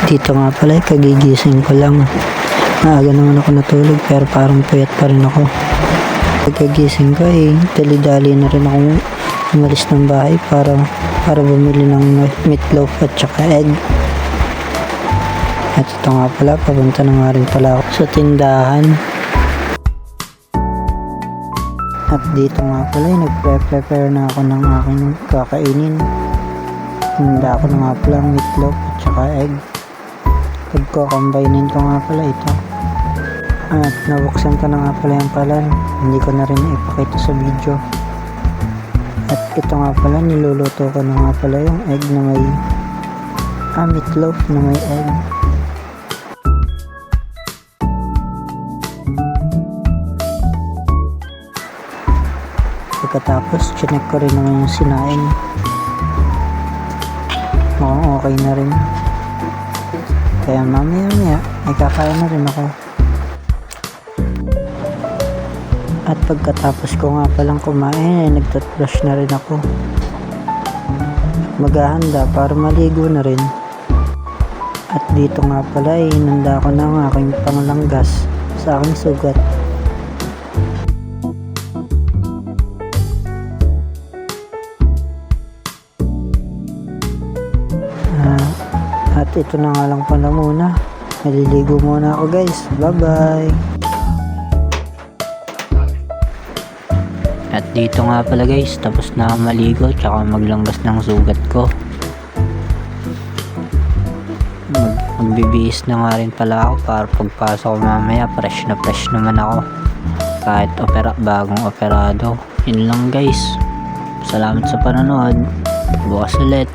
Dito nga pala, kagigising ko lang. Maaga naman ako natulog pero parang puyat pa rin ako. Pagkagising ko dali-dali na rin ako umalis ng bahay para bumili ng meatloaf at saka egg. At ito nga pala, papunta na nga rin pala ako sa tindahan. At dito nga pala, nagpe-prepare na ako ng aking kakainin. Tinda ako na nga pala ang meatloaf at saka egg. Pagko-combinin ko nga pala ito. At nabuksan ko na nga pala yung palan. Hindi ko na rin ipakita sa video. At ito nga pala, niluluto ko na nga pala yung egg na may meatloaf na may egg. Pagkatapos, chinek ko rin naman yung sinain. Mukhang okay na rin. Kaya mamaya ay kakain na rin ako. At pagkatapos ko nga palang kumain, nagtoothbrush na rin ako. Maghahanda para maligo na rin. At dito nga pala inanda ko na ang aking panglanggas sa aking sugat. At ito na nga lang pala muna. Naliligo muna ako guys. Bye bye. At dito nga pala guys, tapos na maligo tsaka maglanggas ng sugat ko. Magbibihis na nga rin pala ako para pagpasok ko mamaya fresh naman ako. Kahit bagong operado. Yun lang guys. Salamat sa panonood. Bukas ulit.